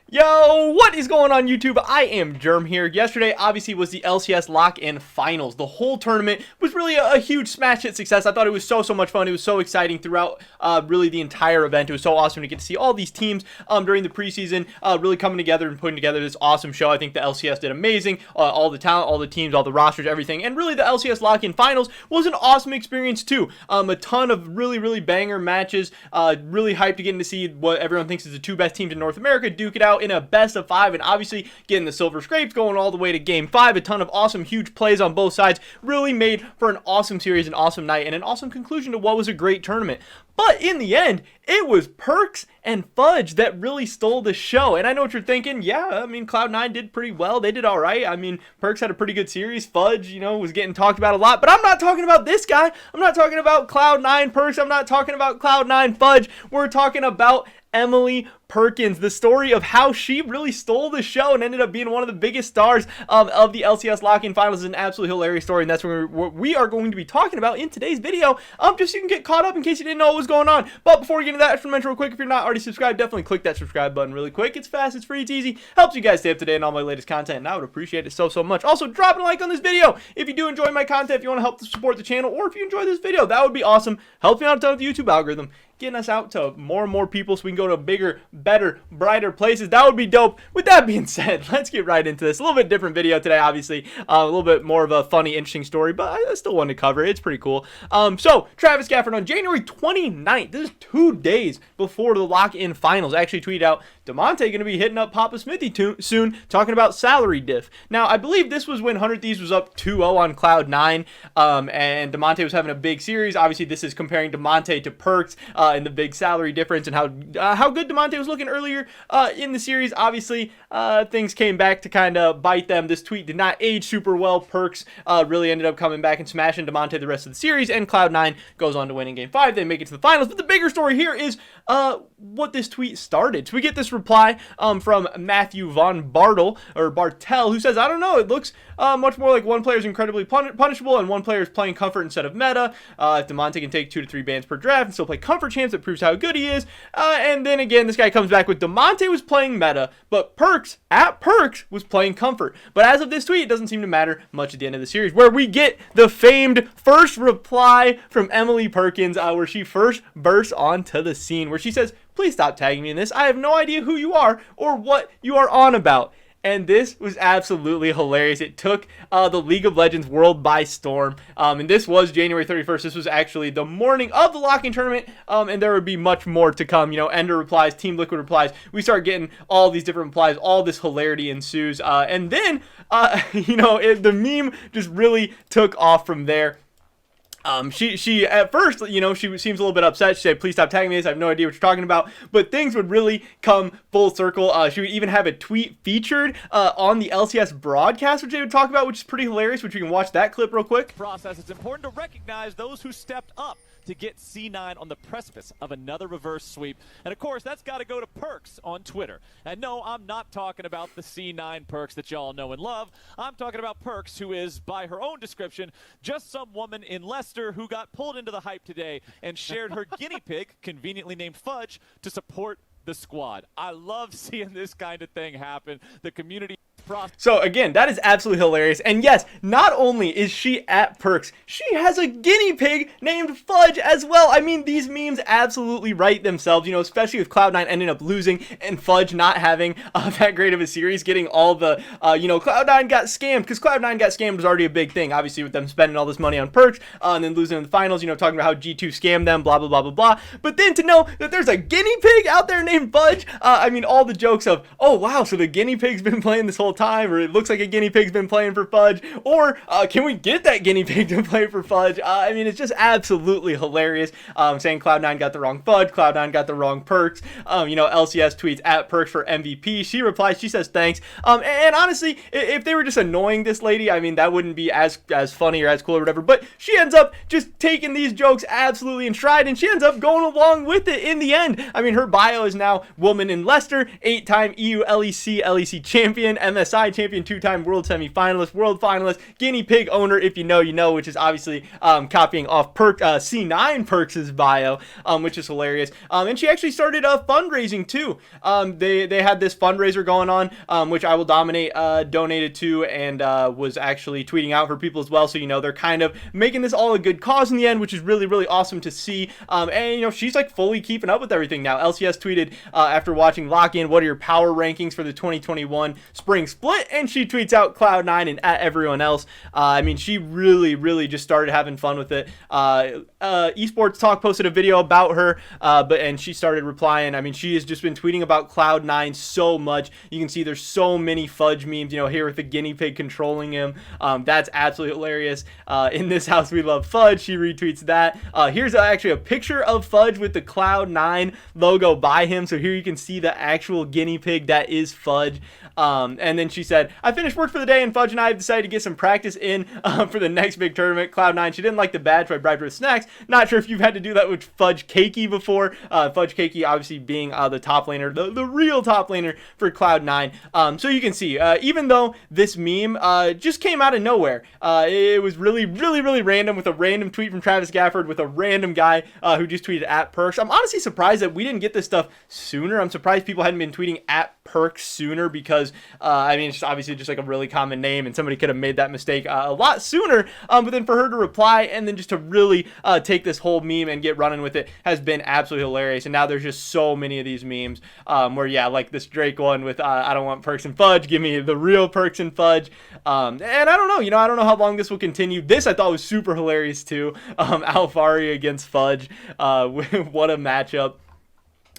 Yo, what is going on YouTube? I am Germ here. Yesterday obviously was the LCS lock-in finals. The whole tournament was really a huge smash hit success. I thought it was so much fun. It was so exciting throughout really the entire event. It was so awesome to get to see all these teams during the preseason really coming together and putting together this awesome show. I think the LCS did amazing. All the talent, all the teams, all the rosters, everything. And really the LCS lock-in finals was an awesome experience too. A ton of really banger matches. Really hyped to getting to see what everyone thinks is the two best teams in North America duke it out in a best of 5, and obviously getting the silver scrapes going all the way to game 5. A ton of awesome huge plays on both sides really made for an awesome series, an awesome night, and an awesome conclusion to what was a great tournament. But in the end, it was Perkz and Fudge that really stole the show. And I know what you're thinking. Yeah, I mean, CLOUD9 did pretty well. They did all right. I mean, Perkz had a pretty good series. Fudge, was getting talked about a lot. But I'm not talking about this guy. I'm not talking about CLOUD9 Perkz. I'm not talking about CLOUD9 Fudge. We're talking about Emily Perkins, the story of how she really stole the show and ended up being one of the biggest stars of the LCS lock-in finals. Is an absolutely hilarious story, and that's what we are going to be talking about in today's video, just so you can get caught up in case you didn't know what was going on. But before we get into that, I just want to mention real quick, if you're not already subscribed, definitely click that subscribe button really quick. It's fast, it's free, it's easy, helps you guys stay up to date on all my latest content, and I would appreciate it so much. Also, drop a like on this video if you do enjoy my content, if you want to help support the channel, or if you enjoy this video, that would be awesome. Helps me out a ton with the YouTube algorithm, getting us out to more and more people so we can go to bigger, better, brighter places. That would be dope. With that being said, let's get right into this. A little bit different video today, obviously. A little bit more of a funny, interesting story, but I still wanted to cover it. It's pretty cool. So, Travis Gafford on January 29th, this is 2 days before the lock-in finals, actually tweeted out, Demonte going to be hitting up Papa Smithy soon, talking about salary diff. Now, I believe this was when 100 Thieves was up 2-0 on CLOUD9, and Demonte was having a big series. Obviously, this is comparing Demonte to Perkz, and the big salary difference and how good Demonte was looking earlier in the series. Obviously, things came back to kind of bite them. This tweet did not age super well. Perkz really ended up coming back and smashing Demonte the rest of the series, and CLOUD9 goes on to win in Game 5. They make it to the finals, but the bigger story here is what this tweet started. So we get this reply from Matthew Von Bartel, who says, I don't know, it looks much more like one player is incredibly punishable and one player is playing comfort instead of meta. If Demonte can take 2 to 3 bans per draft and still play comfort champs, it proves how good he is. And then again, this guy comes back with Demonte was playing meta, but Perkz was playing comfort. But as of this tweet, it doesn't seem to matter much at the end of the series, where we get the famed first reply from Emily Perkins, where she first bursts onto the scene, where she says, please stop tagging me in this. I have no idea who you are or what you are on about. And this was absolutely hilarious. It took the League of Legends world by storm. And this was January 31st. This was actually the morning of the lock-in tournament. And there would be much more to come. Ender replies, Team Liquid replies. We start getting all these different replies. All this hilarity ensues. And then, the meme just really took off from there. She at first, she seems a little bit upset. She said, please stop tagging me this. I have no idea what you're talking about. But things would really come full circle. She would even have a tweet featured on the LCS broadcast, which they would talk about, which is pretty hilarious, which we can watch that clip real quick. It's important to recognize those who stepped up to get C9 on the precipice of another reverse sweep. And of course, that's got to go to Perkz on Twitter. And no, I'm not talking about the C9 Perkz that y'all know and love. I'm talking about Perkz, who is, by her own description, just some woman in Leicester who got pulled into the hype today and shared her guinea pig, conveniently named Fudge, to support the squad. I love seeing this kind of thing happen. The community... So again, that is absolutely hilarious. And yes, not only is she at Perkz, she has a guinea pig named Fudge as well. I mean, these memes absolutely write themselves, especially with CLOUD9 ending up losing and Fudge not having that great of a series, getting all the, CLOUD9 got scammed, because CLOUD9 got scammed was already a big thing, obviously, with them spending all this money on Perkz, and then losing in the finals, talking about how G2 scammed them, blah, blah, blah, blah, blah. But then to know that there's a guinea pig out there named Fudge, I mean, all the jokes of, oh, wow, so the guinea pig's been playing this whole time, or it looks like a guinea pig's been playing for Fudge, or can we get that guinea pig to play for Fudge? I mean, it's just absolutely hilarious. Saying CLOUD9 got the wrong Fudge, CLOUD9 got the wrong Perkz. LCS tweets at Perkz for MVP. She replies, she says thanks. And honestly, if they were just annoying this lady, I mean, that wouldn't be as funny or as cool or whatever, but she ends up just taking these jokes absolutely in stride, and she ends up going along with it in the end. I mean, her bio is now woman in Leicester, 8-time EU LEC champion, LCS side champion, two-time world semifinalist, world finalist, guinea pig owner, if you know, you know, which is obviously copying off C9 Perkz' bio, which is hilarious. And she actually started fundraising too. They had this fundraiser going on, which I Will Dominate donated to, and was actually tweeting out for people as well. So, you know, they're kind of making this all a good cause in the end, which is really, really awesome to see. And, you know, she's like fully keeping up with everything now. LCS tweeted after watching Lock-In, what are your power rankings for the 2021 spring split? And she tweets out Cloud9 and at everyone else. I mean, she really just started having fun with it. Esports Talk posted a video about her, and she started replying. I mean, she has just been tweeting about Cloud9 so much. You can see there's so many Fudge memes, you know, here with the guinea pig controlling him. That's absolutely hilarious. In this house we love Fudge. She retweets that. Here's actually a picture of Fudge with the Cloud9 logo by him. So here you can see the actual guinea pig that is Fudge. And then she said, I finished work for the day and Fudge and I have decided to get some practice in for the next big tournament. Cloud9, she didn't like the badge, so I bribed her with snacks. Not sure if you've had to do that with Fudge Cakey before. Fudge Cakey obviously being the top laner, the real top laner for Cloud9. So you can see, even though this meme just came out of nowhere, it was really random, with a random tweet from Travis Gafford with a random guy who just tweeted at Perkz. I'm honestly surprised that we didn't get this stuff sooner. I'm surprised people hadn't been tweeting at Perkz sooner, because I mean, it's obviously just like a really common name and somebody could have made that mistake a lot sooner. But then for her to reply and then just to really take this whole meme and get running with it has been absolutely hilarious. And now there's just so many of these memes where, yeah, like this Drake one with I don't want Perkz and Fudge, give me the real Perkz and Fudge. And I don't know, you know, I don't know how long this will continue. This I thought was super hilarious too. Alfari against Fudge, what a matchup.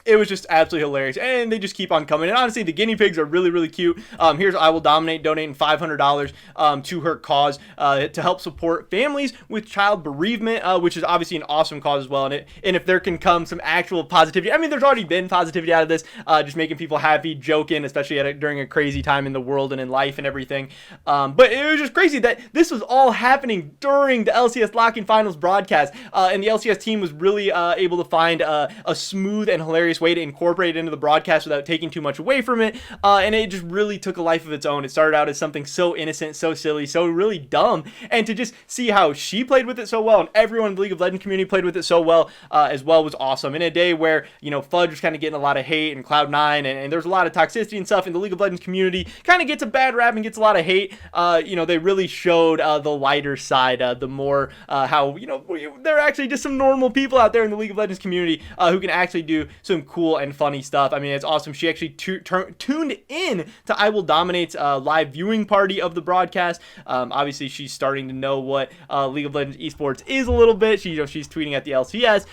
It was just absolutely hilarious, and they just keep on coming. And honestly, the guinea pigs are really cute. Here's I Will Dominate donating $500 to her cause to help support families with child bereavement, which is obviously an awesome cause as well. And if there can come some actual positivity, I mean, there's already been positivity out of this, just making people happy, joking, especially during a crazy time in the world and in life and everything. But it was just crazy that this was all happening during the LCS Lock-In Finals broadcast, and the LCS team was really able to find a smooth and hilarious way to incorporate it into the broadcast without taking too much away from it, and it just really took a life of its own. It started out as something so innocent, so silly, so really dumb, and to just see how she played with it so well, and everyone in the League of Legends community played with it so well as well, was awesome. In a day where, you know, Fudge was kind of getting a lot of hate, and Cloud9, and there's a lot of toxicity and stuff, and the League of Legends community kind of gets a bad rap and gets a lot of hate. You know, they really showed the lighter side, the more how, you know, there are actually just some normal people out there in the League of Legends community who can actually do some cool and funny stuff. I mean, it's awesome. She actually tuned in to I Will Dominate's live viewing party of the broadcast. Obviously, she's starting to know what League of Legends esports is a little bit. She's tweeting at the LCS.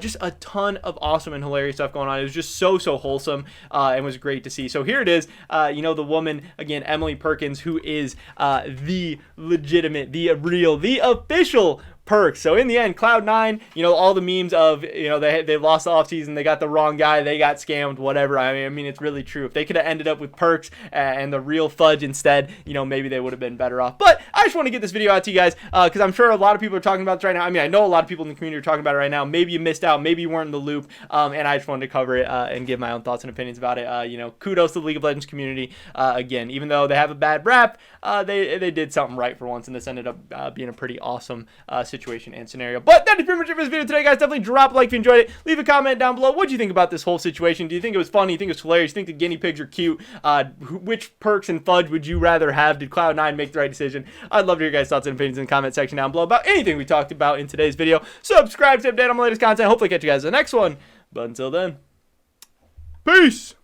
Just a ton of awesome and hilarious stuff going on. It was just so wholesome and was great to see. So here it is. You know, the woman, again, Emily Perkins, who is the legitimate, the real, the official Perkz. So in the end, Cloud9, you know, all the memes of, you know, they lost the offseason, they got the wrong guy, they got scammed, whatever. I mean, it's really true. If they could have ended up with Perkz and the real Fudge instead, you know, maybe they would have been better off. But I just want to get this video out to you guys because I'm sure a lot of people are talking about this right now. I mean, I know a lot of people in the community are talking about it right now. Maybe you missed out, maybe you weren't in the loop, and I just wanted to cover it and give my own thoughts and opinions about it. You know, kudos to the League of Legends community. Again, even though they have a bad rap, they did something right for once, and this ended up being a pretty awesome situation and scenario. But that is pretty much it for this video today, guys. Definitely drop a like if you enjoyed it. Leave a comment down below. What do you think about this whole situation? Do you think it was funny? Do you think it was hilarious? Do you think the guinea pigs are cute? Which Perkz and Fudge would you rather have? Did Cloud9 make the right decision? I'd love to hear your guys' thoughts and opinions in the comment section down below about anything we talked about in today's video. Subscribe to update on my latest content. Hopefully catch you guys in the next one. But until then, peace!